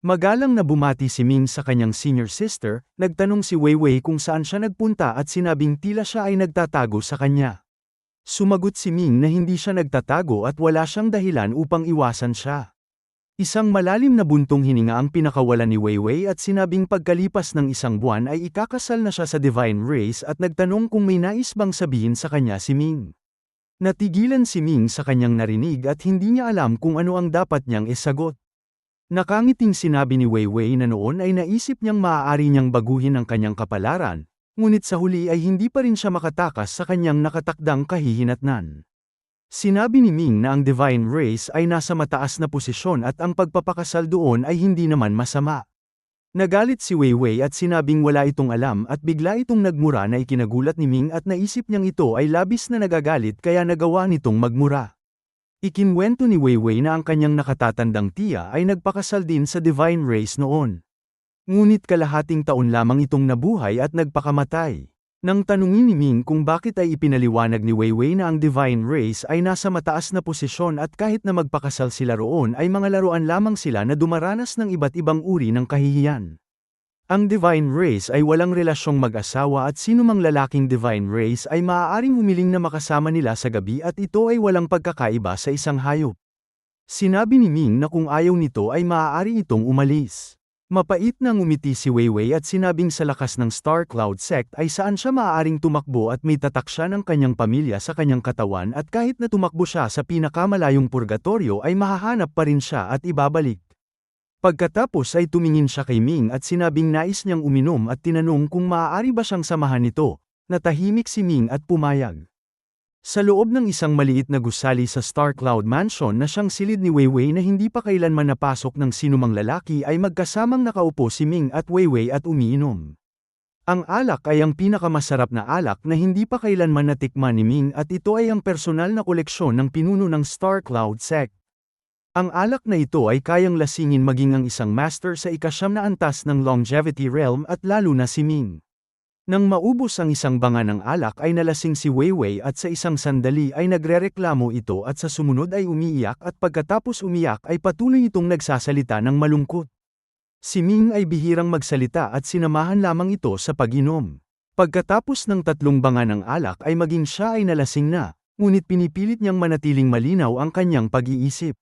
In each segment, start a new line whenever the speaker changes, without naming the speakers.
Magalang na bumati si Ming sa kanyang senior sister, nagtanong si Weiwei kung saan siya nagpunta at sinabing tila siya ay nagtatago sa kanya. Sumagot si Ming na hindi siya nagtatago at wala siyang dahilan upang iwasan siya. Isang malalim na buntong hininga ang pinakawalan ni Weiwei at sinabing pagkalipas ng isang buwan ay ikakasal na siya sa Divine Race at nagtanong kung may nais bang sabihin sa kanya si Ming. Natigilan si Ming sa kanyang narinig at hindi niya alam kung ano ang dapat niyang isagot. Nakangiting sinabi ni Weiwei na noon ay naisip niyang maaari niyang baguhin ang kanyang kapalaran, ngunit sa huli ay hindi pa rin siya makatakas sa kanyang nakatakdang kahihinatnan. Sinabi ni Ming na ang Divine Race ay nasa mataas na posisyon at ang pagpapakasal doon ay hindi naman masama. Nagalit si Weiwei at sinabing wala itong alam at bigla itong nagmura na ikinagulat ni Ming at naisip niyang ito ay labis na nagagalit kaya nagawa nitong magmura. Ikinwento ni Weiwei na ang kanyang nakatatandang tiya ay nagpakasal din sa Divine Race noon. Ngunit kalahating taon lamang itong nabuhay at nagpakamatay. Nang tanungin ni Ming kung bakit ay ipinaliwanag ni Weiwei na ang Divine Race ay nasa mataas na posisyon at kahit na magpakasal sila roon ay mga laruan lamang sila na dumaranas ng iba't ibang uri ng kahihiyan. Ang Divine Race ay walang relasyong mag-asawa at sinumang lalaking Divine Race ay maaaring humiling na makasama nila sa gabi at ito ay walang pagkakaiba sa isang hayop. Sinabi ni Ming na kung ayaw nito ay maaari itong umalis. Mapait na ngumiti si Weiwei at sinabing sa lakas ng Star Cloud Sect ay saan siya maaaring tumakbo at may tatak siya ng kanyang pamilya sa kanyang katawan at kahit na tumakbo siya sa pinakamalayong purgatorio ay mahahanap pa rin siya at ibabalik. Pagkatapos ay tumingin siya kay Ming at sinabing nais niyang uminom at tinanong kung maaari ba siyang samahan nito. Natahimik si Ming at pumayag. Sa loob ng isang maliit na gusali sa Star Cloud Mansion na siyang silid ni Weiwei na hindi pa kailanman napasok ng sinumang lalaki ay magkasamang nakaupo si Ming at Weiwei at umiinom. Ang alak ay ang pinakamasarap na alak na hindi pa kailanman natikman ni Ming at ito ay ang personal na koleksyon ng pinuno ng Star Cloud Sect. Ang alak na ito ay kayang lasingin maging ang isang master sa ika-9 na antas ng Longevity Realm at lalo na si Ming. Nang maubos ang isang banga ng alak ay nalasing si Weiwei at sa isang sandali ay nagrereklamo ito at sa sumunod ay umiiyak at pagkatapos umiyak ay patuloy itong nagsasalita ng malungkot. Si Ming ay bihirang magsalita at sinamahan lamang ito sa pag-inom. Pagkatapos ng 3 banga ng alak ay maging siya ay nalasing na, ngunit pinipilit niyang manatiling malinaw ang kanyang pag-iisip.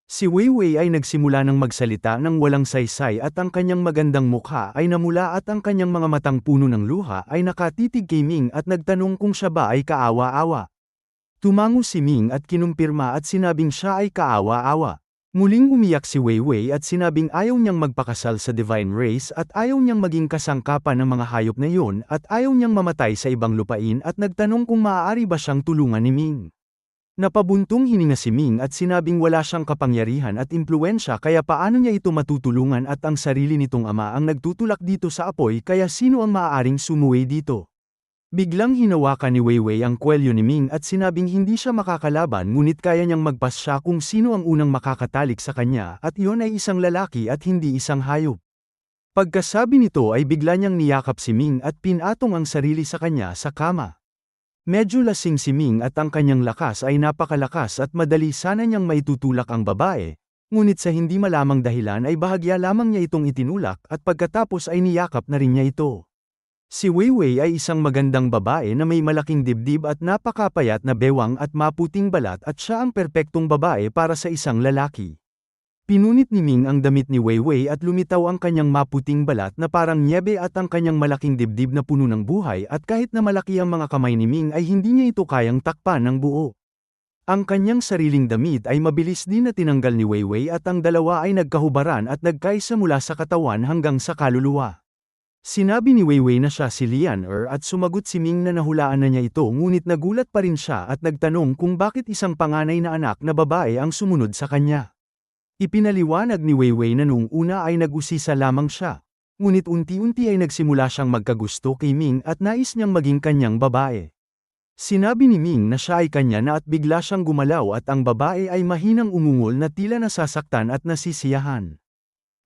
Si Weiwei ay nagsimula ng magsalita ng walang saysay at ang kanyang magandang mukha ay namula at ang kanyang mga matang puno ng luha ay nakatitig kay Ming at nagtanong kung siya ba ay kaawa-awa. Tumango si Ming at kinumpirma at sinabing siya ay kaawa-awa. Muling umiyak si Weiwei at sinabing ayaw niyang magpakasal sa Divine Race at ayaw niyang maging kasangkapan ng mga hayop na iyon at ayaw niyang mamatay sa ibang lupain at nagtanong kung maaari ba siyang tulungan ni Ming. Napabuntong hininga si Ming at sinabing wala siyang kapangyarihan at impluwensya kaya paano niya ito matutulungan at ang sarili nitong ama ang nagtutulak dito sa apoy kaya sino ang maaaring sumuway dito. Biglang hinawakan ni Weiwei ang kwelyo ni Ming at sinabing hindi siya makakalaban ngunit kaya niyang magpasya kung sino ang unang makakatalik sa kanya at iyon ay isang lalaki at hindi isang hayop. Pagkasabi nito ay bigla niyang niyakap si Ming at pinatong ang sarili sa kanya sa kama. Medyo lasing si Ming at ang kanyang lakas ay napakalakas at madali sana niyang maitutulak ang babae, ngunit sa hindi malamang dahilan ay bahagya lamang niya itong itinulak at pagkatapos ay niyakap na rin niya ito. Si Weiwei ay isang magandang babae na may malaking dibdib at napakapayat na bewang at maputing balat at siya ang perpektong babae para sa isang lalaki. Pinunit ni Ming ang damit ni Weiwei at lumitaw ang kanyang maputing balat na parang nyebe at ang kanyang malaking dibdib na puno ng buhay at kahit na malaki ang mga kamay ni Ming ay hindi niya ito kayang takpan ng buo. Ang kanyang sariling damit ay mabilis din na tinanggal ni Weiwei at ang dalawa ay nagkahubaran at nagkaisa mula sa katawan hanggang sa kaluluwa. Sinabi ni Weiwei na siya si Lian at sumagot si Ming na nahulaan na niya ito ngunit nagulat pa rin siya at nagtanong kung bakit isang panganay na anak na babae ang sumunod sa kanya. Ipinaliwanag ni Weiwei na noong una ay nag-usisa lamang siya, ngunit unti-unti ay nagsimula siyang magkagusto kay Ming at nais niyang maging kanyang babae. Sinabi ni Ming na siya ay kanya na at bigla siyang gumalaw at ang babae ay mahinang umungol na tila nasasaktan at nasisiyahan.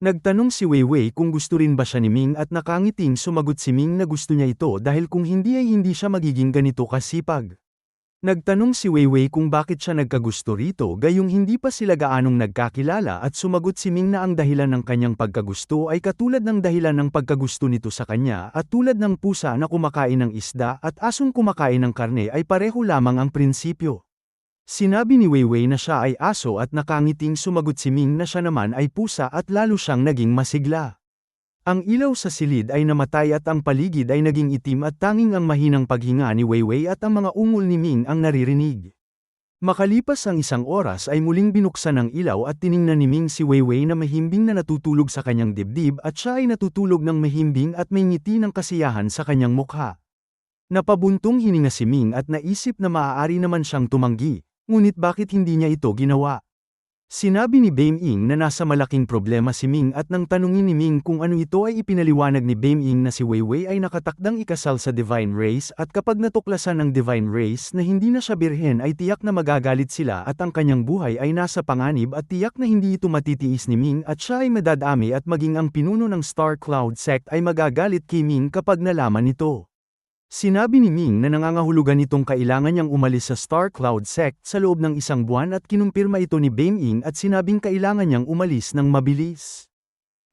Nagtanong si Weiwei kung gusto rin ba siya ni Ming at nakangiting sumagot si Ming na gusto niya ito dahil kung hindi ay hindi siya magiging ganito kasipag. Nagtanong si Weiwei kung bakit siya nagkagusto rito gayong hindi pa sila gaanong nagkakilala at sumagot si Ming na ang dahilan ng kanyang pagkagusto ay katulad ng dahilan ng pagkagusto nito sa kanya at tulad ng pusa na kumakain ng isda at asong kumakain ng karne ay pareho lamang ang prinsipyo. Sinabi ni Weiwei na siya ay aso at nakangiting sumagot si Ming na siya naman ay pusa at lalo siyang naging masigla. Ang ilaw sa silid ay namatay at ang paligid ay naging itim at tanging ang mahinang paghinga ni Weiwei at ang mga ungol ni Ming ang naririnig. Makalipas ang isang oras ay muling binuksan ang ilaw at tiningnan ni Ming si Weiwei na mahimbing na natutulog sa kanyang dibdib at siya ay natutulog ng mahimbing at may ngiti ng kasiyahan sa kanyang mukha. Napabuntong hininga si Ming at naisip na maaari naman siyang tumanggi, ngunit bakit hindi niya ito ginawa? Sinabi ni Bame-ing na nasa malaking problema si Ming at nang tanungin ni Ming kung ano ito ay ipinaliwanag ni Bame-ing na si Weiwei ay nakatakdang ikasal sa Divine Race at kapag natuklasan ng Divine Race na hindi na siya birhen ay tiyak na magagalit sila at ang kanyang buhay ay nasa panganib at tiyak na hindi ito matitiis ni Ming at siya ay madadami at maging ang pinuno ng Star Cloud Sect ay magagalit kay Ming kapag nalaman nito. Sinabi ni Ming na nangangahulugan itong kailangan niyang umalis sa Star Cloud Sect sa loob ng isang buwan at kinumpirma ito ni Bame-ing at sinabing kailangan niyang umalis ng mabilis.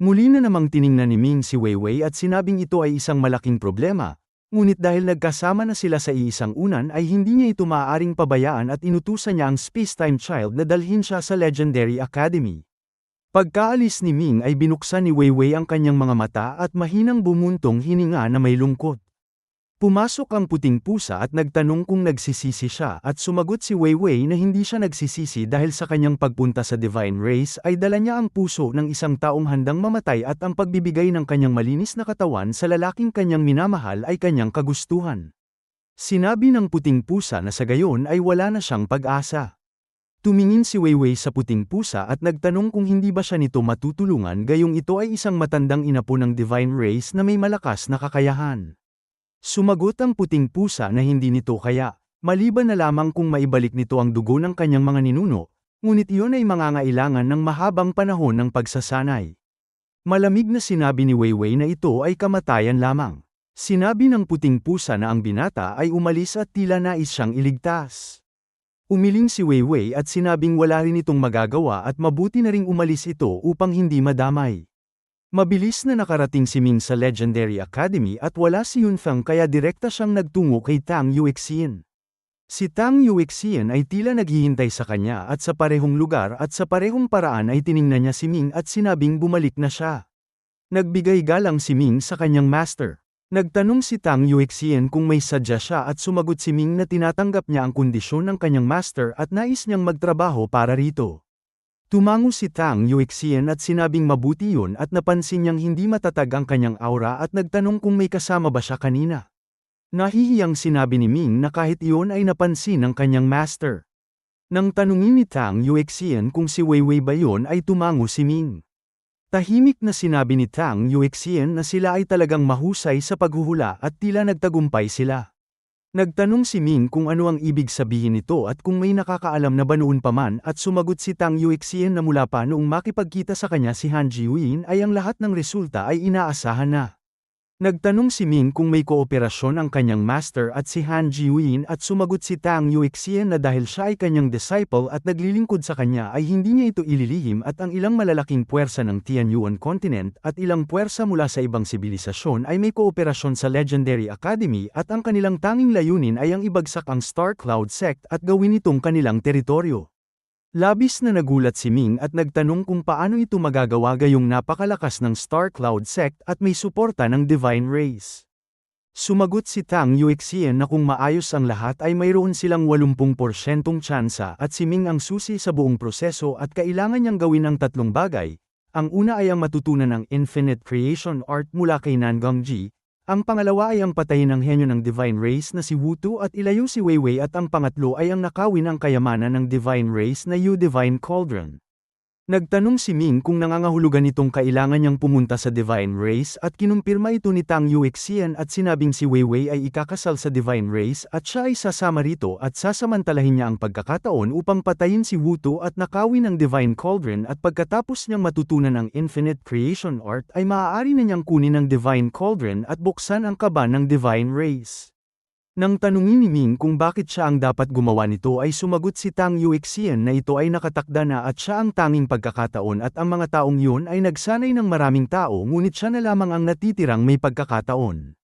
Muli na namang tiningnan ni Ming si Weiwei at sinabing ito ay isang malaking problema, ngunit dahil nagkasama na sila sa iisang unan ay hindi niya ito maaaring pabayaan at inutusan niya ang Spacetime Child na dalhin siya sa Legendary Academy. Pagkaalis ni Ming ay binuksan ni Weiwei ang kanyang mga mata at mahinang bumuntong hininga na may lungkot. Pumasok ang puting pusa at nagtanong kung nagsisisi siya at sumagot si Weiwei na hindi siya nagsisisi dahil sa kanyang pagpunta sa Divine Race ay dala niya ang puso ng isang taong handang mamatay at ang pagbibigay ng kanyang malinis na katawan sa lalaking kanyang minamahal ay kanyang kagustuhan. Sinabi ng puting pusa na sa gayon ay wala na siyang pag-asa. Tumingin si Weiwei sa puting pusa at nagtanong kung hindi ba siya nito matutulungan gayong ito ay isang matandang inapo ng Divine Race na may malakas na kakayahan. Sumagot ang puting pusa na hindi nito kaya, maliban na lamang kung maibalik nito ang dugo ng kanyang mga ninuno, ngunit iyon ay mangangailangan ng mahabang panahon ng pagsasanay. Malamig na sinabi ni Weiwei na ito ay kamatayan lamang. Sinabi ng puting pusa na ang binata ay umalis at tila nais siyang iligtas. Umiling si Weiwei at sinabing wala rin itong magagawa at mabuti na ring umalis ito upang hindi madamay. Mabilis na nakarating si Ming sa Legendary Academy at wala si Yunfeng kaya direkta siyang nagtungo kay Tang Yuexian. Si Tang Yuexian ay tila naghihintay sa kanya at sa parehong lugar at sa parehong paraan ay tiningnan niya si Ming at sinabing bumalik na siya. Nagbigay galang si Ming sa kanyang master. Nagtanong si Tang Yuexian kung may sadya siya at sumagot si Ming na tinatanggap niya ang kondisyon ng kanyang master at nais niyang magtrabaho para rito. Tumango si Tang Yuexian at sinabing mabuti yun at napansin niyang hindi matatag ang kanyang aura at nagtanong kung may kasama ba siya kanina. Nahihiyang sinabi ni Ming na kahit iyon ay napansin ng kanyang master. Nang tanungin ni Tang Yuexian kung si Weiwei ba yun ay tumango si Ming. Tahimik na sinabi ni Tang Yuexian na sila ay talagang mahusay sa paghuhula at tila nagtagumpay sila. Nagtanong si Ming kung ano ang ibig sabihin nito at kung may nakakaalam na ba noon pa man at sumagot si Tang Yuexian na mula pa noong makipagkita sa kanya si Han Jiwin ay ang lahat ng resulta ay inaasahan na. Nagtanong si Ming kung may kooperasyon ang kanyang master at si Han Jiwin at sumagot si Tang Yuexian na dahil siya ay kanyang disciple at naglilingkod sa kanya ay hindi niya ito ililihim at ang ilang malalaking puwersa ng Tianyuan Continent at ilang puwersa mula sa ibang sibilisasyon ay may kooperasyon sa Legendary Academy at ang kanilang tanging layunin ay ang ibagsak ang Star Cloud Sect at gawin itong kanilang teritoryo. Labis na nagulat si Ming at nagtanong kung paano ito magagawa gayong napakalakas ng Star Cloud Sect at may suporta ng Divine Race. Sumagot si Tang Yuexian na kung maayos ang lahat ay mayroon silang 80% tsansa at si Ming ang susi sa buong proseso at kailangan niyang gawin ang tatlong bagay. Ang una ay ang matutunan ng Infinite Creation Art mula kay Nangongji. Ang pangalawa ay ang patayin ang henyo ng Divine Race na si Wutu at ilayo si Weiwei at ang pangatlo ay ang nakawin ang kayamanan ng Divine Race na Yu Divine Cauldron. Nagtanong si Ming kung nangangahulugan nitong kailangan niyang pumunta sa Divine Race at kinumpirma ito ni Tang Yuexian at sinabing si Weiwei ay ikakasal sa Divine Race at siya ay sasama rito at sasamantalahin niya ang pagkakataon upang patayin si Wutu at nakawin ang Divine Cauldron at pagkatapos niyang matutunan ang Infinite Creation Art ay maaari na niyang kunin ang Divine Cauldron at buksan ang kaba ng Divine Race. Nang tanungin ni Ming kung bakit siya ang dapat gumawa nito ay sumagot si Tang Yuexian na ito ay nakatakda na at siya ang tanging pagkakataon at ang mga taong yun ay nagsanay ng maraming tao ngunit siya na lamang ang natitirang may pagkakataon.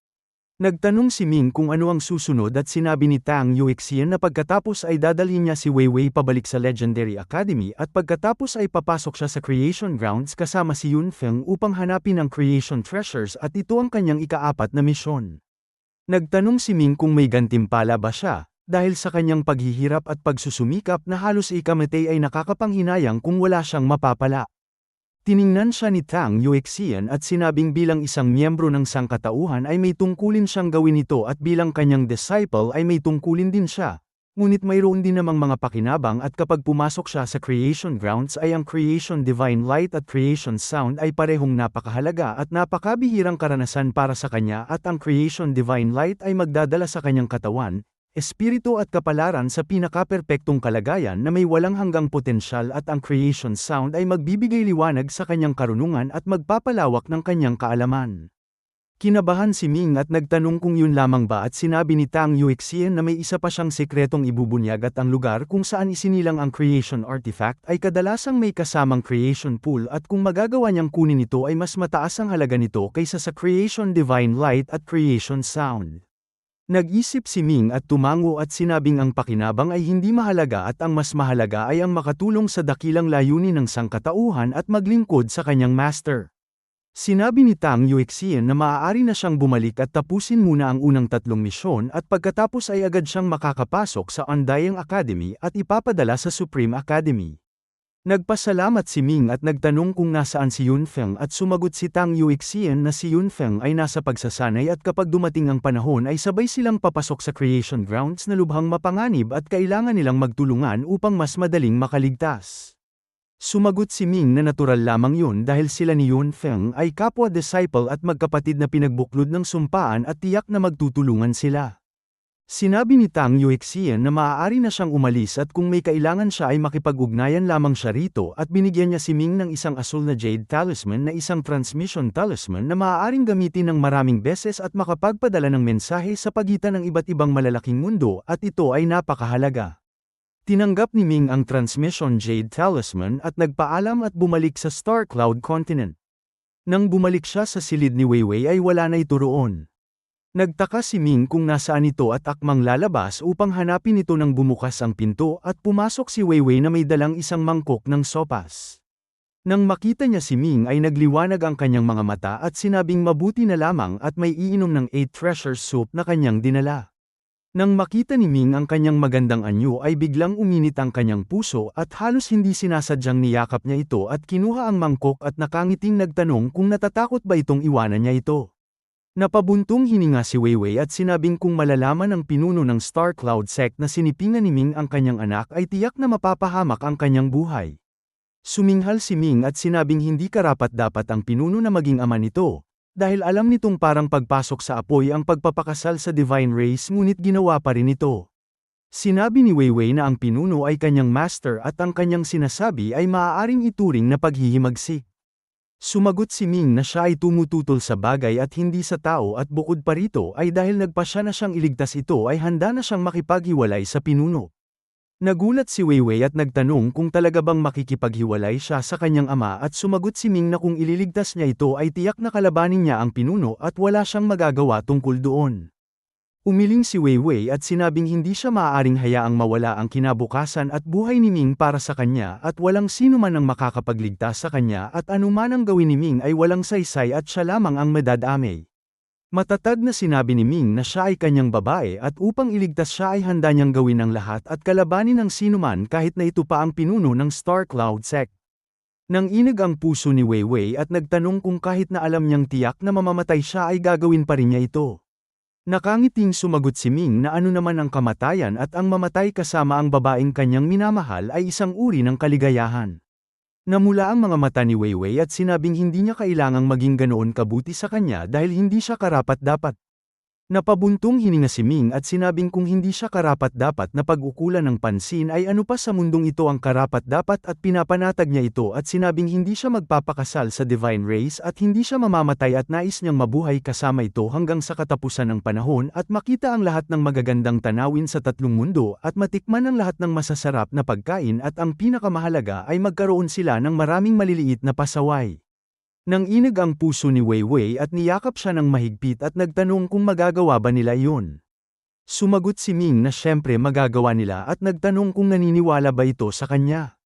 Nagtanong si Ming kung ano ang susunod at sinabi ni Tang Yuexian na pagkatapos ay dadalhin niya si Weiwei pabalik sa Legendary Academy at pagkatapos ay papasok siya sa Creation Grounds kasama si Yun Feng upang hanapin ang Creation Treasures at ito ang kanyang ikaapat na misyon. Nagtanong si Ming kung may gantimpala ba siya, dahil sa kanyang paghihirap at pagsusumikap na halos ikamatay ay nakakapanghinayang kung wala siyang mapapala. Tiningnan siya ni Tang Yuexian at sinabing bilang isang miyembro ng sangkatauhan ay may tungkulin siyang gawin ito at bilang kanyang disciple ay may tungkulin din siya. Ngunit mayroon din namang mga pakinabang at kapag pumasok siya sa Creation Grounds ay ang Creation Divine Light at Creation Sound ay parehong napakahalaga at napakabihirang karanasan para sa kanya at ang Creation Divine Light ay magdadala sa kanyang katawan, espiritu at kapalaran sa pinakaperpektong kalagayan na may walang hanggang potensyal at ang Creation Sound ay magbibigay liwanag sa kanyang karunungan at magpapalawak ng kanyang kaalaman. Kinabahan si Ming at nagtanong kung yun lamang ba at sinabi ni Tang Yuexian na may isa pa siyang sekretong ibubunyag at ang lugar kung saan isinilang ang Creation Artifact ay kadalasang may kasamang Creation Pool at kung magagawa niyang kunin ito ay mas mataas ang halaga nito kaysa sa Creation Divine Light at Creation Sound. Nag-isip si Ming at tumango at sinabing ang pakinabang ay hindi mahalaga at ang mas mahalaga ay ang makatulong sa dakilang layunin ng sangkatauhan at maglingkod sa kanyang master. Sinabi ni Tang Yuexian na maaari na siyang bumalik at tapusin muna ang unang 3 misyon at pagkatapos ay agad siyang makakapasok sa Undying Academy at ipapadala sa Supreme Academy. Nagpasalamat si Ming at nagtanong kung nasaan si Yun Feng at sumagot si Tang Yuexian na si Yun Feng ay nasa pagsasanay at kapag dumating ang panahon ay sabay silang papasok sa Creation Grounds na lubhang mapanganib at kailangan nilang magtulungan upang mas madaling makaligtas. Sumagot si Ming na natural lamang yun dahil sila ni Yun Feng ay kapwa-disciple at magkapatid na pinagbuklod ng sumpaan at tiyak na magtutulungan sila. Sinabi ni Tang Yuexian na maaari na siyang umalis at kung may kailangan siya ay makipag-ugnayan lamang siya rito at binigyan niya si Ming ng isang asul na Jade Talisman na isang transmission talisman na maaaring gamitin ng maraming beses at makapagpadala ng mensahe sa pagitan ng iba't ibang malalaking mundo at ito ay napakahalaga. Tinanggap ni Ming ang Transmission Jade Talisman at nagpaalam at bumalik sa Star Cloud Continent. Nang bumalik siya sa silid ni Weiwei ay wala na ito roon. Nagtaka si Ming kung nasaan ito at akmang lalabas upang hanapin ito nang bumukas ang pinto at pumasok si Weiwei na may dalang isang mangkok ng sopas. Nang makita niya si Ming ay nagliwanag ang kanyang mga mata at sinabing mabuti na lamang at may iinom ng 8 treasure soup na kanyang dinala. Nang makita ni Ming ang kanyang magandang anyo ay biglang uminit ang kanyang puso at halos hindi sinasadyang niyakap niya ito at kinuha ang mangkok at nakangiting nagtanong kung natatakot ba itong iwanan niya ito. Napabuntong hininga si Weiwei at sinabing kung malalaman ng pinuno ng Star Cloud Sect na sinipingan ni Ming ang kanyang anak ay tiyak na mapapahamak ang kanyang buhay. Suminghal si Ming at sinabing hindi karapat-dapat ang pinuno na maging ama nito. Dahil alam nitong parang pagpasok sa apoy ang pagpapakasal sa Divine Race ngunit ginawa pa rin ito. Sinabi ni Weiwei na ang pinuno ay kanyang master at ang kanyang sinasabi ay maaaring ituring na paghihimagsik. Sumagot si Ming na siya ay tumututol sa bagay at hindi sa tao at bukod pa rito ay dahil nagpasya na siyang iligtas ito ay handa na siyang makipaghiwalay sa pinuno. Nagulat si Weiwei at nagtanong kung talaga bang makikipaghiwalay siya sa kanyang ama at sumagot si Ming na kung ililigtas niya ito ay tiyak na kalabanin niya ang pinuno at wala siyang magagawa tungkol doon. Umiling si Weiwei at sinabing hindi siya maaaring hayaang mawala ang kinabukasan at buhay ni Ming para sa kanya at walang sino man ang makakapagligtas sa kanya at anuman ang gawin ni Ming ay walang saysay at siya lamang ang madadamay. Matatag na sinabi ni Ming na siya ay kanyang babae at upang iligtas siya ay handa niyang gawin ang lahat at kalabanin ng sinuman kahit na ito pa ang pinuno ng Star Cloud Sect. Nang inag ang puso ni Weiwei at nagtanong kung kahit na alam niyang tiyak na mamamatay siya ay gagawin pa rin niya ito. Nakangiting sumagot si Ming na ano naman ang kamatayan at ang mamatay kasama ang babaeng kanyang minamahal ay isang uri ng kaligayahan. Namula ang mga mata ni Weiwei at sinabing hindi niya kailangang maging ganoon kabuti sa kanya dahil hindi siya karapat-dapat. Napabuntong hininga si Ming at sinabing kung hindi siya karapat-dapat na pag-ukulan ng pansin ay ano pa sa mundong ito ang karapat-dapat at pinapanatag niya ito at sinabing hindi siya magpapakasal sa divine race at hindi siya mamamatay at nais niyang mabuhay kasama ito hanggang sa katapusan ng panahon at makita ang lahat ng magagandang tanawin sa tatlong mundo at matikman ang lahat ng masasarap na pagkain at ang pinakamahalaga ay magkaroon sila ng maraming maliliit na pasaway. Nang inag ang puso ni Weiwei at niyakap siya ng mahigpit at nagtanong kung magagawa ba nila iyon. Sumagot si Ming na siyempre magagawa nila at nagtanong kung naniniwala ba ito sa kanya.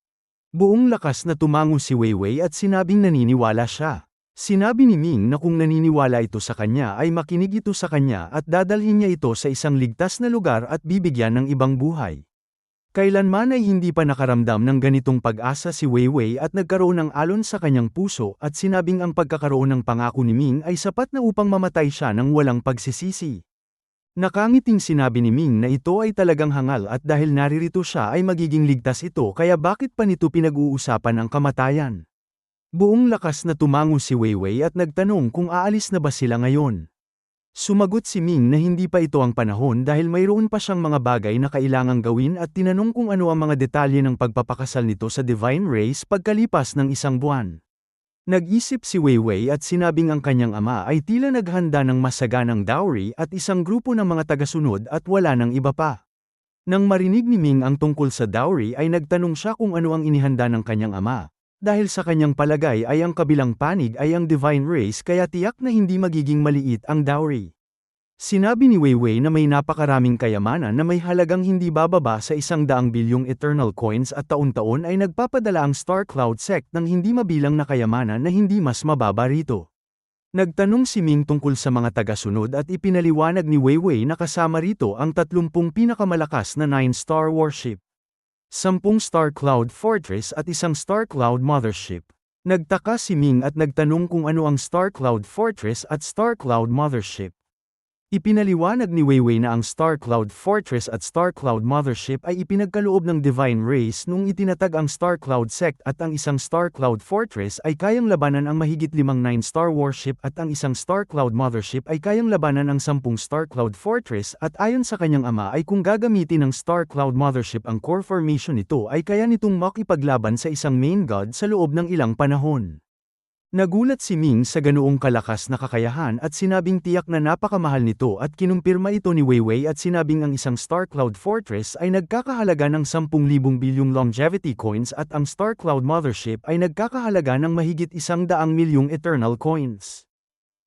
Buong lakas na tumango si Weiwei at sinabing naniniwala siya. Sinabi ni Ming na kung naniniwala ito sa kanya ay makinig ito sa kanya at dadalhin niya ito sa isang ligtas na lugar at bibigyan ng ibang buhay. Kailanman ay hindi pa nakaramdam ng ganitong pag-asa si Weiwei at nagkaroon ng alon sa kanyang puso at sinabing ang pagkakaroon ng pangako ni Ming ay sapat na upang mamatay siya ng walang pagsisisi. Nakangiting sinabi ni Ming na ito ay talagang hangal at dahil naririto siya ay magiging ligtas ito kaya bakit pa nito pinag-uusapan ang kamatayan. Buong lakas na tumango si Weiwei at nagtanong kung aalis na ba sila ngayon. Sumagot si Ming na hindi pa ito ang panahon dahil mayroon pa siyang mga bagay na kailangang gawin at tinanong kung ano ang mga detalye ng pagpapakasal nito sa divine race pagkalipas ng isang buwan. Nag-isip si Weiwei at sinabing ang kanyang ama ay tila naghanda ng masaganang dowry at isang grupo ng mga tagasunod at wala ng iba pa. Nang marinig ni Ming ang tungkol sa dowry ay nagtanong siya kung ano ang inihanda ng kanyang ama. Dahil sa kanyang palagay ay ang kabilang panig ay ang divine race kaya tiyak na hindi magiging maliit ang dowry. Sinabi ni Weiwei na may napakaraming kayamanan na may halagang hindi bababa sa 100 bilyong eternal coins at taon-taon ay nagpapadala ang Star Cloud sect ng hindi mabilang na kayamanan na hindi mas mababa rito. Nagtanong si Ming tungkol sa mga tagasunod at ipinaliwanag ni Weiwei na kasama rito ang 30 pinakamalakas na 9-star warship. 10 Star Cloud Fortress at isang Star Cloud Mothership. Nagtaka si Ming at nagtanong kung ano ang Star Cloud Fortress at Star Cloud Mothership. Ipinaliwanag ni Weiwei na ang Star Cloud Fortress at Star Cloud Mothership ay ipinagkaloob ng Divine Race nung itinatag ang Star Cloud Sect at ang isang Star Cloud Fortress ay kayang labanan ang mahigit 5 9-star warship at ang isang Star Cloud Mothership ay kayang labanan ang 10 Star Cloud Fortress at ayon sa kanyang ama ay kung gagamitin ng Star Cloud Mothership ang core formation nito ay kaya nitong makipaglaban sa isang main god sa loob ng ilang panahon. Nagulat si Ming sa ganoong kalakas na kakayahan at sinabing tiyak na napakamahal nito at kinumpirma ito ni Weiwei at sinabing ang isang Star Cloud Fortress ay nagkakahalaga ng 10,000 bilyong longevity coins at ang Star Cloud Mothership ay nagkakahalaga ng mahigit 100 milyong eternal coins.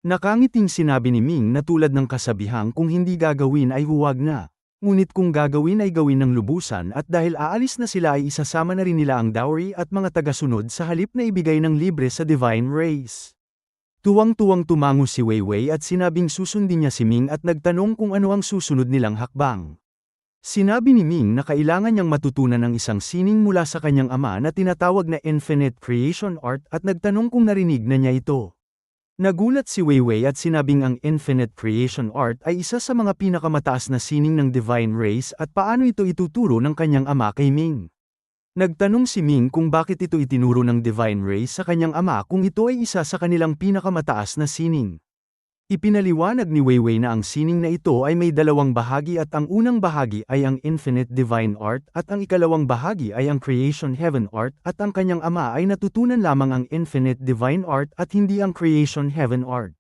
Nakangiting sinabi ni Ming na tulad ng kasabihang kung hindi gagawin ay huwag na. Ngunit kung gagawin ay gawin ng lubusan at dahil aalis na sila ay isasama na rin nila ang dowry at mga tagasunod sa halip na ibigay ng libre sa divine race. Tuwang-tuwang tumango si Weiwei at sinabing susundin niya si Ming at nagtanong kung ano ang susunod nilang hakbang. Sinabi ni Ming na kailangan niyang matutunan ng isang sining mula sa kanyang ama na tinatawag na Infinite Creation Art at nagtanong kung narinig na niya ito. Nagulat si Weiwei at sinabing ang Infinite Creation Art ay isa sa mga pinakamataas na sining ng Divine Race at paano ito ituturo ng kanyang ama kay Ming. Nagtanong si Ming kung bakit ito itinuro ng Divine Race sa kanyang ama kung ito ay isa sa kanilang pinakamataas na sining. Ipinaliwanag ni Weiwei na ang sining na ito ay may dalawang bahagi at ang unang bahagi ay ang Infinite Divine Art at ang ikalawang bahagi ay ang Creation Heaven Art at ang kanyang ama ay natutunan lamang ang Infinite Divine Art at hindi ang Creation Heaven Art.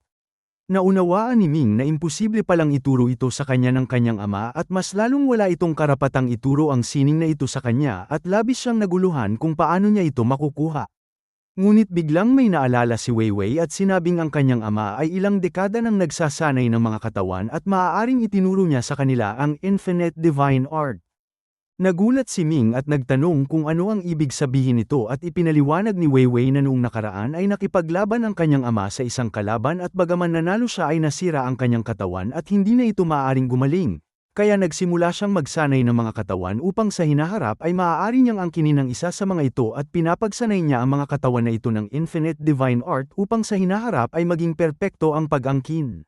Naunawaan ni Ming na imposible palang ituro ito sa kanya ng kanyang ama at mas lalong wala itong karapatang ituro ang sining na ito sa kanya at labis siyang naguluhan kung paano niya ito makukuha. Ngunit biglang may naalala si Weiwei at sinabing ang kanyang ama ay ilang dekada nang nagsasanay ng mga katawan at maaaring itinuro niya sa kanila ang Infinite Divine Art. Nagulat si Ming at nagtanong kung ano ang ibig sabihin nito at ipinaliwanag ni Weiwei na noong nakaraan ay nakipaglaban ang kanyang ama sa isang kalaban at bagaman nanalo siya ay nasira ang kanyang katawan at hindi na ito maaaring gumaling. Kaya nagsimula siyang magsanay ng mga katawan upang sa hinaharap ay maaari niyang angkinin ang isa sa mga ito at pinapagsanay niya ang mga katawan na ito ng Infinite Divine Art upang sa hinaharap ay maging perpekto ang pag-angkin.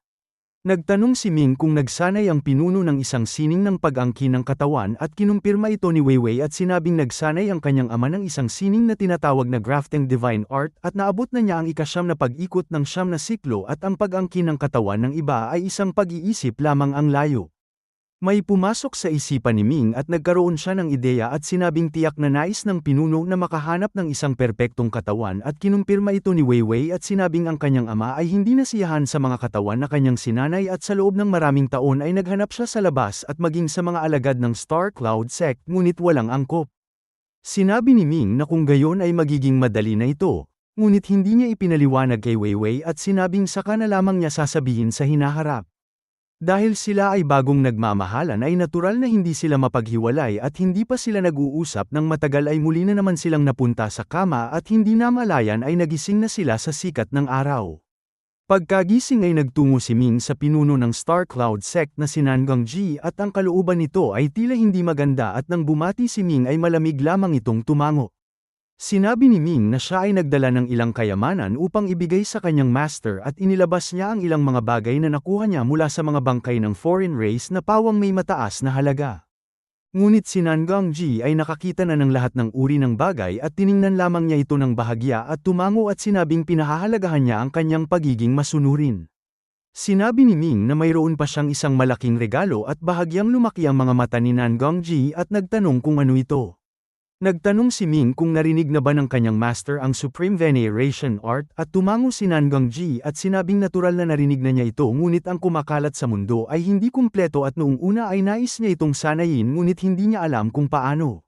Nagtanong si Ming kung nagsanay ang pinuno ng isang sining ng pag-angkin ng katawan at kinumpirma ito ni Weiwei at sinabing nagsanay ang kanyang ama ng isang sining na tinatawag na grafting divine art at naabot na niya ang ikasyam na pag-ikot ng siyam na siklo at ang pag-angkin ng katawan ng iba ay isang pag-iisip lamang ang layo. May pumasok sa isipan ni Ming at nagkaroon siya ng ideya at sinabing tiyak na nais ng pinuno na makahanap ng isang perpektong katawan at kinumpirma ito ni Weiwei at sinabing ang kanyang ama ay hindi nasiyahan sa mga katawan na kanyang sinanay at sa loob ng maraming taon ay naghanap siya sa labas at maging sa mga alagad ng Star Cloud sect ngunit walang angkop. Sinabi ni Ming na kung gayon ay magiging madali na ito, ngunit hindi niya ipinaliwanag kay Weiwei at sinabing saka na lamang niya sasabihin sa hinaharap. Dahil sila ay bagong nagmamahalan ay natural na hindi sila mapaghiwalay at hindi pa sila nag-uusap ng matagal ay muli na naman silang napunta sa kama at hindi namalayan ay nagising na sila sa sikat ng araw. Pagkagising ay nagtungo si Ming sa pinuno ng Star Cloud sect na si Nangang Ji at ang kalooban nito ay tila hindi maganda at nang bumati si Ming ay malamig lamang itong tumango. Sinabi ni Ming na siya ay nagdala ng ilang kayamanan upang ibigay sa kanyang master at inilabas niya ang ilang mga bagay na nakuha niya mula sa mga bangkay ng foreign race na pawang may mataas na halaga. Ngunit si Nangang Ji ay nakakita na ng lahat ng uri ng bagay at tiningnan lamang niya ito ng bahagya at tumango at sinabing pinahahalagahan niya ang kanyang pagiging masunurin. Sinabi ni Ming na mayroon pa siyang isang malaking regalo at bahagyang lumaki ang mga mata ni Nangang Ji at nagtanong kung ano ito. Nagtanong si Ming kung narinig na ba ng kanyang master ang Supreme Veneration Art at tumango si Nangang Ji at sinabing natural na narinig na niya ito ngunit ang kumakalat sa mundo ay hindi kumpleto at noong una ay nais niya itong sanayin ngunit hindi niya alam kung paano.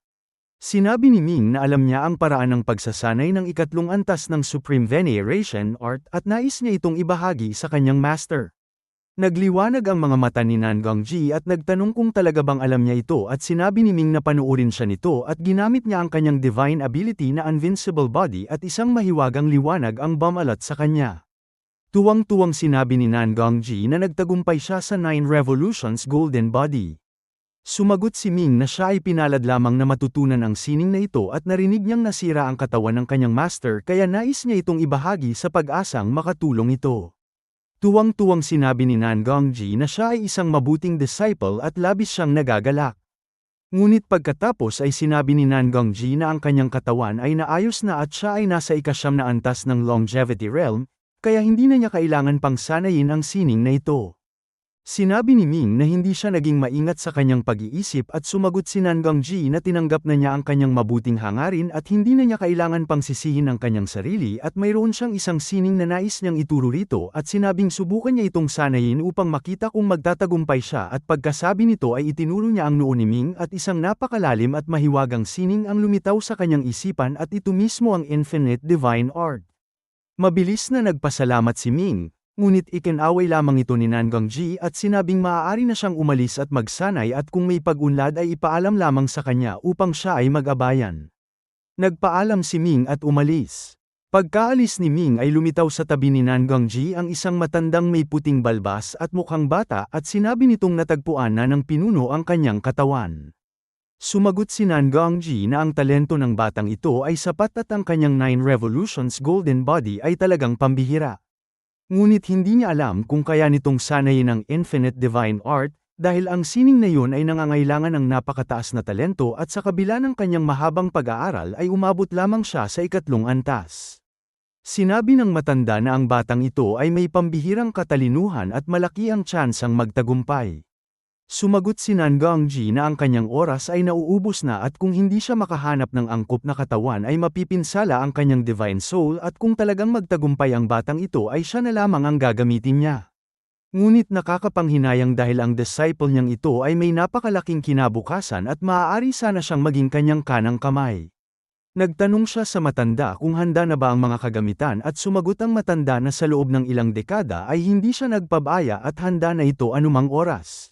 Sinabi ni Ming na alam niya ang paraan ng pagsasanay ng ikatlong antas ng Supreme Veneration Art at nais niya itong ibahagi sa kanyang master. Nagliwanag ang mga mata ni Nangang Ji at nagtanong kung talaga bang alam niya ito at sinabi ni Ming na panuorin siya nito at ginamit niya ang kanyang divine ability na Invincible Body at isang mahiwagang liwanag ang bumalat sa kanya. Tuwang-tuwang sinabi ni Nangang Ji na nagtagumpay siya sa 9 Revolutions Golden Body. Sumagot si Ming na siya ay pinalad lamang na matutunan ang sining na ito at narinig niyang nasira ang katawan ng kanyang master kaya nais niya itong ibahagi sa pag-asang makatulong ito. Tuwang-tuwang sinabi ni Nangang Ji na siya ay isang mabuting disciple at labis siyang nagagalak. Ngunit pagkatapos ay sinabi ni Nangang Ji na ang kanyang katawan ay naayos na at siya ay nasa ikasyam na antas ng Longevity Realm, kaya hindi na niya kailangan pang sanayin ang sining na ito. Sinabi ni Ming na hindi siya naging maingat sa kanyang pag-iisip at sumagot si Nangang Ji na tinanggap na niya ang kanyang mabuting hangarin at hindi na niya kailangan pang sisihin ang kanyang sarili at mayroon siyang isang sining na nais niyang ituro rito at sinabing subukan niya itong sanayin upang makita kung magtatagumpay siya at pagkasabi nito ay itinuro niya ang noo ni Ming at isang napakalalim at mahiwagang sining ang lumitaw sa kanyang isipan at ito mismo ang Infinite Divine Art. Mabilis na nagpasalamat si Ming. Ngunit ikinaway lamang ito ni Nangang Ji at sinabing maaari na siyang umalis at magsanay at kung may pag-unlad ay ipaalam lamang sa kanya upang siya ay mag-abayan. Nagpaalam si Ming at umalis. Pagkaalis ni Ming ay lumitaw sa tabi ni Nangang Ji ang isang matandang may puting balbas at mukhang bata at sinabi nitong natagpuan na ng pinuno ang kanyang katawan. Sumagot si Nangang Ji na ang talento ng batang ito ay sapat at ang kanyang 9 Revolutions Golden Body ay talagang pambihira. Ngunit hindi niya alam kung kaya nitong sanayin ang Infinite Divine Art, dahil ang sining na yun ay nangangailangan ng napakataas na talento at sa kabila ng kanyang mahabang pag-aaral ay umabot lamang siya sa ikatlong antas. Sinabi ng matanda na ang batang ito ay may pambihirang katalinuhan at malaki ang tsansang magtagumpay. Sumagot si Nangang Ji na ang kanyang oras ay nauubos na at kung hindi siya makahanap ng angkop na katawan ay mapipinsala ang kanyang divine soul at kung talagang magtagumpay ang batang ito ay siya na lamang ang gagamitin niya. Ngunit nakakapanghinayang dahil ang disciple niyang ito ay may napakalaking kinabukasan at maaari sana siyang maging kanyang kanang kamay. Nagtanong siya sa matanda kung handa na ba ang mga kagamitan at sumagot ang matanda na sa loob ng ilang dekada ay hindi siya nagpabaya at handa na ito anumang oras.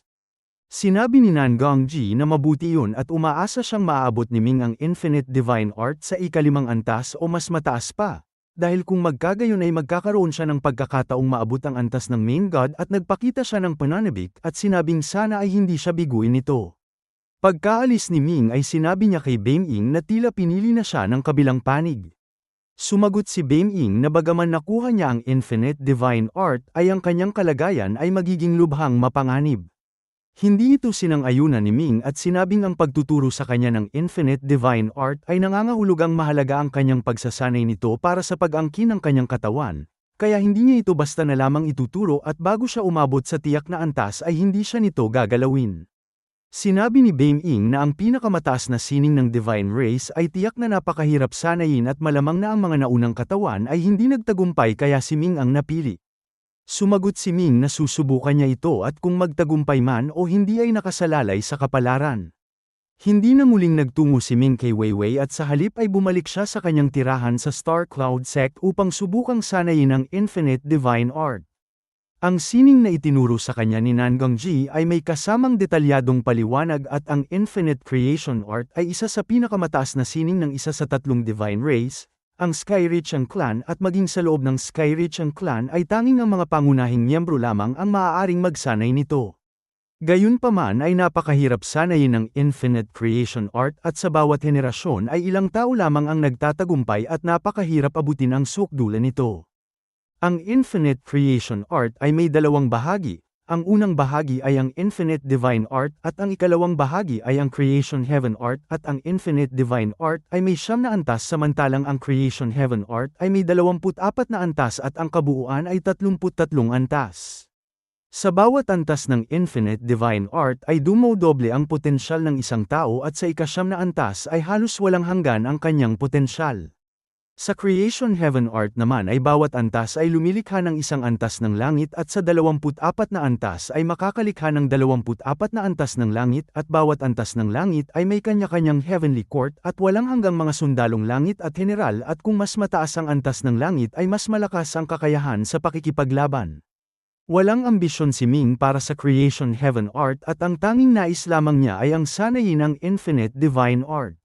Sinabi ni Nangang Ji na mabuti yun at umaasa siyang maaabot ni Ming ang Infinite Divine Art sa ikalimang antas o mas mataas pa, dahil kung magkagayon ay magkakaroon siya ng pagkakataong maabot ang antas ng Main God at nagpakita siya ng pananabik at sinabing sana ay hindi siya biguin nito. Pagkaalis ni Ming ay sinabi niya kay Beng Ying na tila pinili na siya ng kabilang panig. Sumagot si Beiming na bagaman nakuha niya ang Infinite Divine Art ay ang kanyang kalagayan ay magiging lubhang mapanganib. Hindi ito sinang-ayunan ni Ming at sinabing ang pagtuturo sa kanya ng Infinite Divine Art ay nangangahulugang mahalaga ang kanyang pagsasanay nito para sa pag-angkin ng kanyang katawan, kaya hindi niya ito basta na lamang ituturo at bago siya umabot sa tiyak na antas ay hindi siya nito gagalawin. Sinabi ni Beiming na ang pinakamataas na sining ng Divine Race ay tiyak na napakahirap sanayin at malamang na ang mga naunang katawan ay hindi nagtagumpay kaya si Ming ang napili. Sumagot si Ming na susubukan niya ito at kung magtagumpay man o hindi ay nakasalalay sa kapalaran. Hindi na muling nagtungo si Ming kay Weiwei at sa halip ay bumalik siya sa kanyang tirahan sa Star Cloud Sect upang subukang sanayin ang Infinite Divine Art. Ang sining na itinuro sa kanya ni Nangongji ay may kasamang detalyadong paliwanag at ang Infinite Creation Art ay isa sa pinakamataas na sining ng isa sa tatlong Divine Race, ang Skyrichian Clan at maging sa loob ng Skyrichian Clan ay tanging ang mga pangunahing miyembro lamang ang maaaring magsanay nito. Gayunpaman ay napakahirap sanayin ng Infinite Creation Art at sa bawat henerasyon ay ilang tao lamang ang nagtatagumpay at napakahirap abutin ang sukdulan nito. Ang Infinite Creation Art ay may dalawang bahagi. Ang unang bahagi ay ang Infinite Divine Art at ang ikalawang bahagi ay ang Creation Heaven Art at ang Infinite Divine Art ay may 9 na antas samantalang ang Creation Heaven Art ay may 24 na antas at ang kabuuan ay 33 antas. Sa bawat antas ng Infinite Divine Art ay dumodoble ang potensyal ng isang tao at sa ika-9 na antas ay halos walang hanggan ang kanyang potensyal. Sa Creation Heaven Art naman ay bawat antas ay lumilikha ng isang antas ng langit at sa 24 na antas ay makakalikha ng 24 na antas ng langit at bawat antas ng langit ay may kanya-kanyang heavenly court at walang hanggang mga sundalong langit at general at kung mas mataas ang antas ng langit ay mas malakas ang kakayahan sa pakikipaglaban. Walang ambisyon si Ming para sa Creation Heaven Art at ang tanging nais lamang niya ay ang sanayin ng Infinite Divine Art.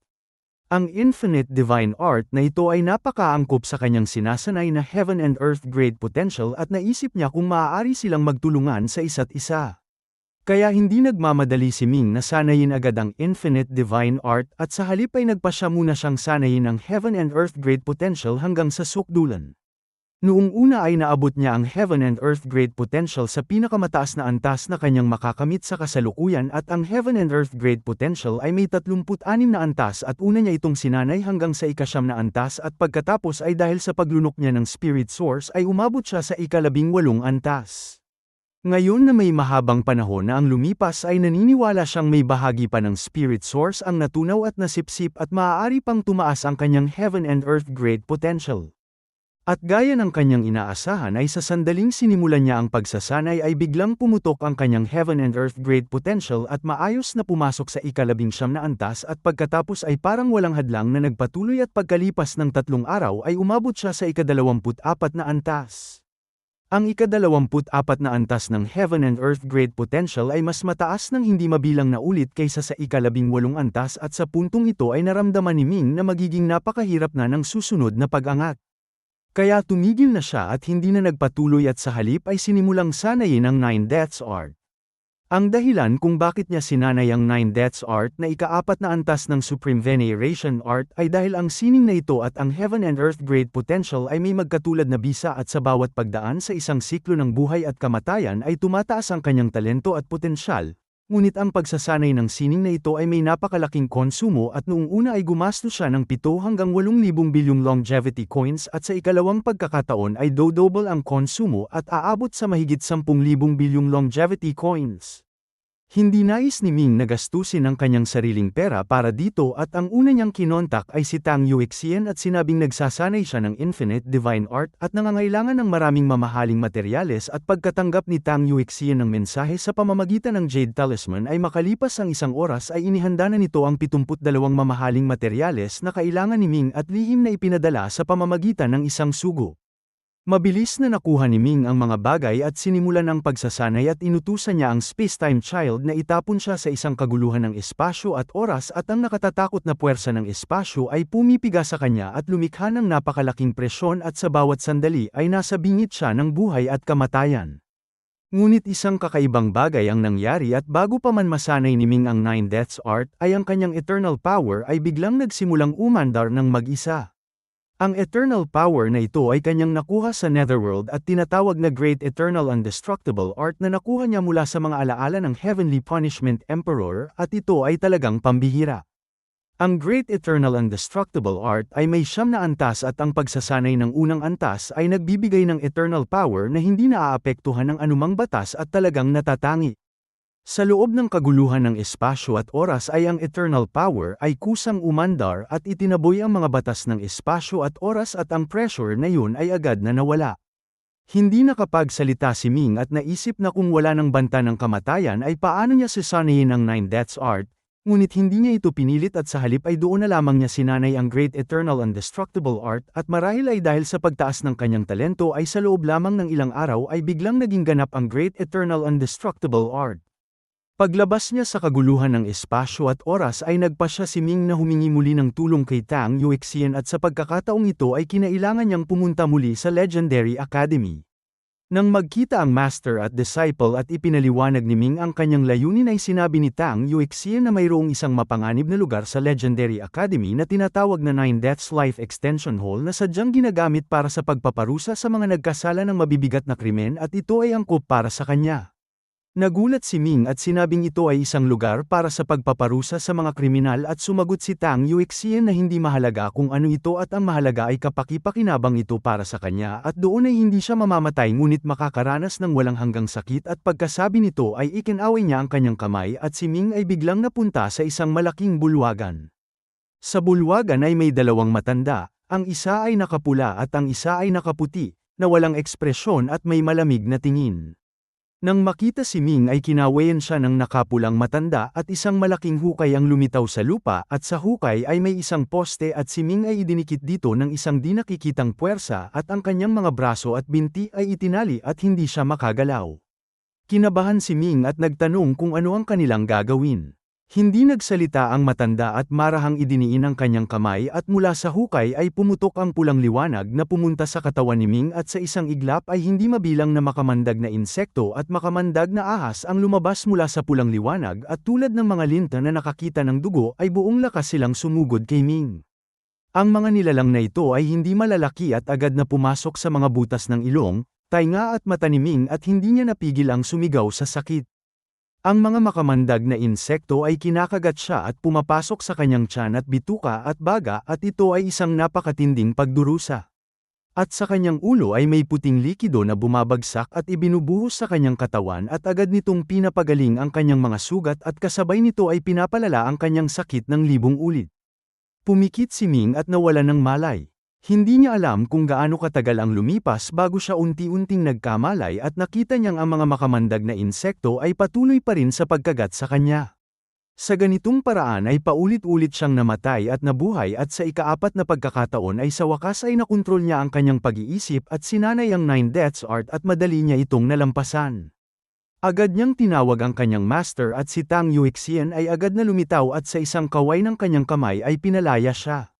Ang Infinite Divine Art na ito ay napakaangkop sa kanyang sinasanay na Heaven and Earth Great Potential at naisip niya kung maaari silang magtulungan sa isa't isa. Kaya hindi nagmamadali si Ming na sanayin agad ang Infinite Divine Art at sa halip ay nagpasya muna siyang sanayin ang Heaven and Earth Great Potential hanggang sa sukdulan. Noong una ay naabot niya ang Heaven and Earth Great Potential sa pinakamataas na antas na kanyang makakamit sa kasalukuyan at ang Heaven and Earth Great Potential ay may 36 na antas at una niya itong sinanay hanggang sa ika-9 na antas at pagkatapos ay dahil sa paglunok niya ng Spirit Source ay umabot siya sa ika-18 antas. Ngayon na may mahabang panahon na ang lumipas ay naniniwala siyang may bahagi pa ng Spirit Source ang natunaw at nasipsip at maaari pang tumaas ang kanyang Heaven and Earth Great Potential. At gaya ng kanyang inaasahan ay sa sandaling sinimulan niya ang pagsasanay ay biglang pumutok ang kanyang Heaven and Earth Great Potential at maayos na pumasok sa ika-19 na antas at pagkatapos ay parang walang hadlang na nagpatuloy at pagkalipas ng 3 araw ay umabot siya sa ika-24 na antas. Ang ika-24 na antas ng Heaven and Earth Great Potential ay mas mataas ng hindi mabilang na ulit kaysa sa ika-18 antas at sa puntong ito ay naramdaman ni Ming na magiging napakahirap na ng susunod na pag-angat. Kaya tumigil na siya at hindi na nagpatuloy at sa halip ay sinimulang sanayin ang 9 Deaths Art. Ang dahilan kung bakit niya sinanay ang 9 Deaths Art na ika-4 na antas ng Supreme Veneration Art ay dahil ang sining na ito at ang Heaven and Earth Great Potential ay may magkatulad na bisa at sa bawat pagdaan sa isang siklo ng buhay at kamatayan ay tumataas ang kanyang talento at potensyal. Ngunit ang pagsasanay ng sining na ito ay may napakalaking konsumo at noong una ay gumastos siya ng 7 hanggang 8,000 bilyong longevity coins at sa ikalawang pagkakataon ay double ang konsumo at aabot sa mahigit 10,000 bilyong longevity coins. Hindi nais ni Ming na gastusin ang kanyang sariling pera para dito at ang una niyang kinontak ay si Tang Yuexian at sinabing nagsasanay siya ng Infinite Divine Art at nangangailangan ng maraming mamahaling materyales at pagkatanggap ni Tang Yuexian ng mensahe sa pamamagitan ng Jade Talisman ay makalipas ang 1 oras ay inihanda na nito ang 72 mamahaling materyales na kailangan ni Ming at lihim na ipinadala sa pamamagitan ng isang sugo. Mabilis na nakuha ni Ming ang mga bagay at sinimulan ang pagsasanay at inutusan niya ang Space-Time Child na itapon siya sa isang kaguluhan ng espasyo at oras at ang nakatatakot na puwersa ng espasyo ay pumipiga sa kanya at lumikha ng napakalaking presyon at sa bawat sandali ay nasa bingit siya ng buhay at kamatayan. Ngunit isang kakaibang bagay ang nangyari at bago pa man masanay ni Ming ang 9 Deaths Art ay ang kanyang eternal power ay biglang nagsimulang umandar ng mag-isa. Ang eternal power na ito ay kanyang nakuha sa Netherworld at tinatawag na Great Eternal Indestructible Art na nakuha niya mula sa mga alaala ng Heavenly Punishment Emperor at ito ay talagang pambihira. Ang Great Eternal Indestructible Art ay may 9 na antas at ang pagsasanay ng unang antas ay nagbibigay ng eternal power na hindi naaapektuhan ng anumang batas at talagang natatangi. Sa loob ng kaguluhan ng espasyo at oras ay ang eternal power ay kusang umandar at itinaboy ang mga batas ng espasyo at oras at ang pressure na yun ay agad na nawala. Hindi nakapagsalita si Ming at naisip na kung wala ng banta ng kamatayan ay paano niya sasanayin ang Nine Deaths Art, ngunit hindi niya ito pinilit at sa halip ay doon na lamang niya sinanay ang Great Eternal Indestructible Art at marahil ay dahil sa pagtaas ng kanyang talento ay sa loob lamang ng ilang araw ay biglang naging ganap ang Great Eternal Indestructible Art. Paglabas niya sa kaguluhan ng espasyo at oras ay nagpasya si Ming na humingi muli ng tulong kay Tang Yuexian at sa pagkakataong ito ay kinailangan niyang pumunta muli sa Legendary Academy. Nang magkita ang Master at Disciple at ipinaliwanag ni Ming ang kanyang layunin ay sinabi ni Tang Yuexian na mayroong isang mapanganib na lugar sa Legendary Academy na tinatawag na Nine Deaths Life Extension Hall na sadyang ginagamit para sa pagpaparusa sa mga nagkasala ng mabibigat na krimen at ito ay angkop para sa kanya. Nagulat si Ming at sinabing ito ay isang lugar para sa pagpaparusa sa mga kriminal at sumagot si Tang Yuexian na hindi mahalaga kung ano ito at ang mahalaga ay kapaki-pakinabang ito para sa kanya at doon ay hindi siya mamamatay ngunit makakaranas ng walang hanggang sakit at pagkasabi nito ay ikinaway niya ang kanyang kamay at si Ming ay biglang napunta sa isang malaking bulwagan. Sa bulwagan ay may 2 matanda, ang isa ay nakapula at ang isa ay nakaputi, na walang ekspresyon at may malamig na tingin. Nang makita si Ming ay kinawayan siya ng nakapulang matanda at isang malaking hukay ang lumitaw sa lupa at sa hukay ay may isang poste at si Ming ay idinikit dito ng isang di nakikitang puwersa at ang kanyang mga braso at binti ay itinali at hindi siya makagalaw. Kinabahan si Ming at nagtanong kung ano ang kanilang gagawin. Hindi nagsalita ang matanda at marahang idiniin ang kanyang kamay at mula sa hukay ay pumutok ang pulang liwanag na pumunta sa katawan ni Ming at sa isang iglap ay hindi mabilang na makamandag na insekto at makamandag na ahas ang lumabas mula sa pulang liwanag at tulad ng mga linta na nakakita ng dugo ay buong lakas silang sumugod kay Ming. Ang mga nilalang na ito ay hindi malalaki at agad na pumasok sa mga butas ng ilong, tainga at mata ni Ming at hindi niya napigil ang sumigaw sa sakit. Ang mga makamandag na insekto ay kinakagat siya at pumapasok sa kanyang tiyan at bituka at baga at ito ay isang napakatinding pagdurusa. At sa kanyang ulo ay may puting likido na bumabagsak at ibinubuhos sa kanyang katawan at agad nitong pinapagaling ang kanyang mga sugat at kasabay nito ay pinapalala ang kanyang sakit ng 1000 ulit. Pumikit si Ming at nawalan ng malay. Hindi niya alam kung gaano katagal ang lumipas bago siya unti-unting nagkamalay at nakita niyang ang mga makamandag na insekto ay patuloy pa rin sa pagkagat sa kanya. Sa ganitong paraan ay paulit-ulit siyang namatay at nabuhay at sa ika-4 na pagkakataon ay sa wakas ay nakontrol niya ang kanyang pag-iisip at sinanay ang Nine Deaths Art at madali niya itong nalampasan. Agad niyang tinawag ang kanyang master at si Tang Yuexian ay agad na lumitaw at sa isang kaway ng kanyang kamay ay pinalaya siya.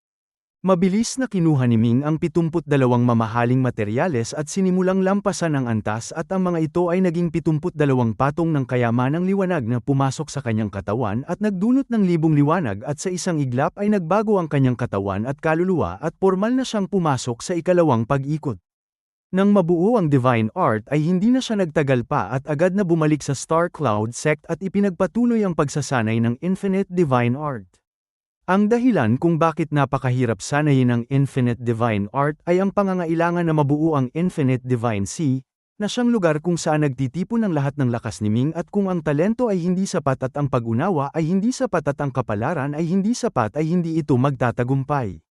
Mabilis na kinuha ni Ming ang 72 mamahaling materyales at sinimulang lampasan ang antas at ang mga ito ay naging 72 patong ng kayamanang liwanag na pumasok sa kanyang katawan at nagdulot ng 1000 liwanag at sa isang iglap ay nagbago ang kanyang katawan at kaluluwa at formal na siyang pumasok sa ikalawang pag-ikot. Nang mabuo ang Divine Art ay hindi na siya nagtagal pa at agad na bumalik sa Star Cloud Sect at ipinagpatuloy ang pagsasanay ng Infinite Divine Art. Ang dahilan kung bakit napakahirap sanayin ang Infinite Divine Art ay ang pangangailangan na mabuo ang Infinite Divine Sea, na siyang lugar kung saan nagtitipon ang lahat ng lakas ni Ming at kung ang talento ay hindi sapat at ang pag-unawa ay hindi sapat at ang kapalaran ay hindi sapat ay hindi ito magtatagumpay.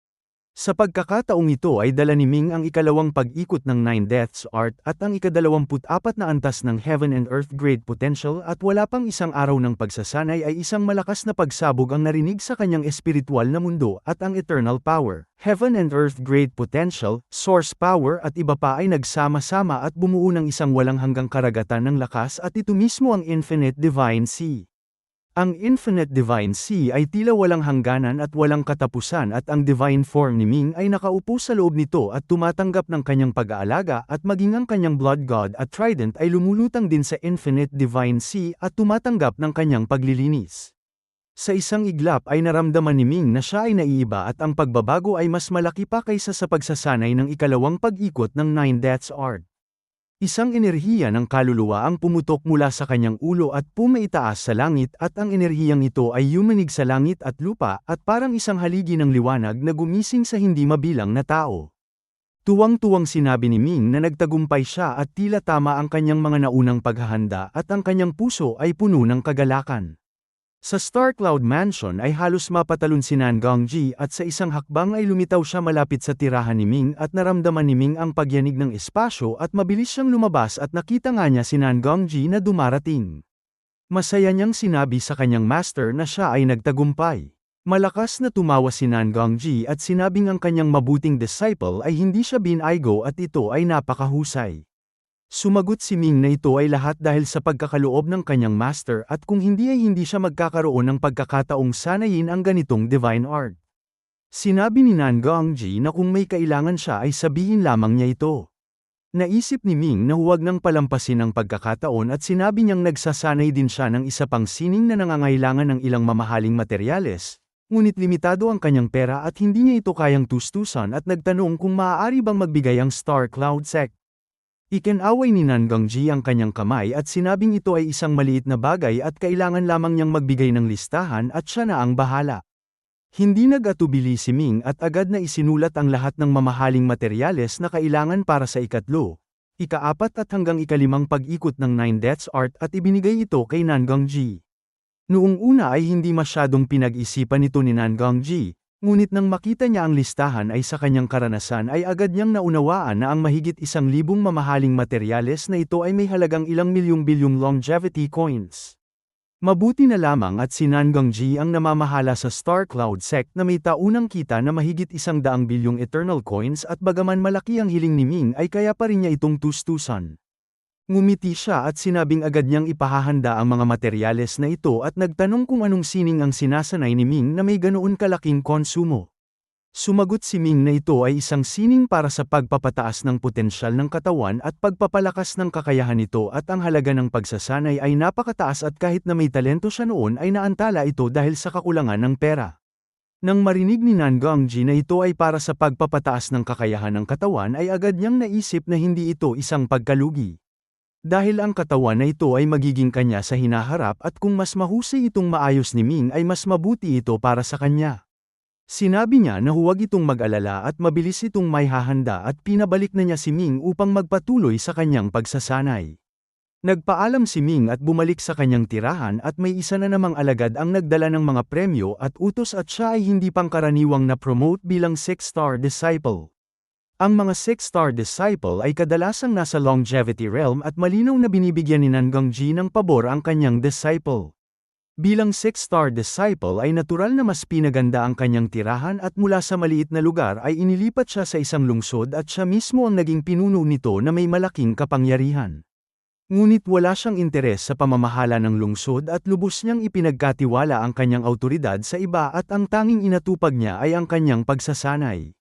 Sa pagkakataong ito ay dala ni Ming ang ikalawang pag-ikot ng Nine Deaths Art at ang ika-24 na antas ng Heaven and Earth Great Potential at wala pang isang araw ng pagsasanay ay isang malakas na pagsabog ang narinig sa kanyang espiritual na mundo at ang Eternal Power, Heaven and Earth Great Potential, Source Power at iba pa ay nagsama-sama at bumuo ng isang walang hanggang karagatan ng lakas at ito mismo ang Infinite Divine Sea. Ang Infinite Divine Sea ay tila walang hangganan at walang katapusan at ang divine form ni Ming ay nakaupo sa loob nito at tumatanggap ng kanyang pag-aalaga at maging ang kanyang Blood God at Trident ay lumulutang din sa Infinite Divine Sea at tumatanggap ng kanyang paglilinis. Sa isang iglap ay naramdaman ni Ming na siya ay naiiba at ang pagbabago ay mas malaki pa kaysa sa pagsasanay ng ikalawang pag-ikot ng Nine Deaths Art. Isang enerhiya ng kaluluwa ang pumutok mula sa kanyang ulo at pumaitaas sa langit at ang enerhiyang ito ay yumanig sa langit at lupa at parang isang haligi ng liwanag na gumising sa hindi mabilang na tao. Tuwang-tuwang sinabi ni Ming na nagtagumpay siya at tila tama ang kanyang mga naunang paghahanda at ang kanyang puso ay puno ng kagalakan. Sa Star Cloud Mansion ay halos mapatalon si Nan Gongji at sa isang hakbang ay lumitaw siya malapit sa tirahan ni Ming at naramdaman ni Ming ang pagyanig ng espasyo at mabilis siyang lumabas at nakita nga niya si Nan Gongji na dumarating. Masaya niyang sinabi sa kanyang master na siya ay nagtagumpay. Malakas na tumawa si Nan Gongji at sinabing ang kanyang mabuting disciple ay hindi siya binaygo at ito ay napakahusay. Sumagot si Ming na ito ay lahat dahil sa pagkakaloob ng kanyang master at kung hindi ay hindi siya magkakaroon ng pagkakataong sanayin ang ganitong divine art. Sinabi ni Nan Gongji na kung may kailangan siya ay sabihin lamang niya ito. Naisip ni Ming na huwag nang palampasin ang pagkakataon at sinabi niyang nagsasanay din siya ng isa pang sining na nangangailangan ng ilang mamahaling materyales, ngunit limitado ang kanyang pera at hindi niya ito kayang tustusan at nagtanong kung maaari bang magbigay ang Star Cloud Sect. Ikinaway ni Nan Gongji ang kanyang kamay at sinabing ito ay isang maliit na bagay at kailangan lamang niyang magbigay ng listahan at siya na ang bahala. Hindi nag-atubili si Ming at agad na isinulat ang lahat ng mamahaling materyales na kailangan para sa ikatlo, ika-4 at hanggang ikalimang pag-ikot ng Nine Deaths Art at ibinigay ito kay Nan Gongji. Noong una ay hindi masyadong pinag-isipan ito ni Nan Gongji. Ngunit nang makita niya ang listahan ay sa kanyang karanasan ay agad niyang naunawaan na ang mahigit 1,000 mamahaling materyales na ito ay may halagang ilang milyong-bilyong longevity coins. Mabuti na lamang at si Nan Gongji ang namamahala sa Star Cloud Sect na may taunang kita na mahigit 100 bilyong eternal coins at bagaman malaki ang hiling ni Ming ay kaya pa rin niya itong tustusan. Ngumiti siya at sinabing agad niyang ipahahanda ang mga materyales na ito at nagtanong kung anong sining ang sinasanay ni Ming na may ganoon kalaking konsumo. Sumagot si Ming na ito ay isang sining para sa pagpapataas ng potensyal ng katawan at pagpapalakas ng kakayahan nito at ang halaga ng pagsasanay ay napakataas at kahit na may talento siya noon ay naantala ito dahil sa kakulangan ng pera. Nang marinig ni Nan Gongji na ito ay para sa pagpapataas ng kakayahan ng katawan ay agad niyang naisip na hindi ito isang pagkalugi. Dahil ang katawan na ito ay magiging kanya sa hinaharap at kung mas mahusay itong maayos ni Ming ay mas mabuti ito para sa kanya. Sinabi niya na huwag itong mag-alala at mabilis itong may hahanda at pinabalik na niya si Ming upang magpatuloy sa kanyang pagsasanay. Nagpaalam si Ming at bumalik sa kanyang tirahan at may isa na namang alagad ang nagdala ng mga premyo at utos at siya ay hindi pangkaraniwang na-promote bilang 6-star disciple. Ang mga 6-star disciple ay kadalasang nasa longevity realm at malinaw na binibigyan ni Nan Gongji ng pabor ang kanyang disciple. Bilang 6-star disciple ay natural na mas pinaganda ang kanyang tirahan at mula sa maliit na lugar ay inilipat siya sa isang lungsod at siya mismo ang naging pinuno nito na may malaking kapangyarihan. Ngunit wala siyang interes sa pamamahala ng lungsod at lubos niyang ipinagkatiwala ang kanyang awtoridad sa iba at ang tanging inatupag niya ay ang kanyang pagsasanay.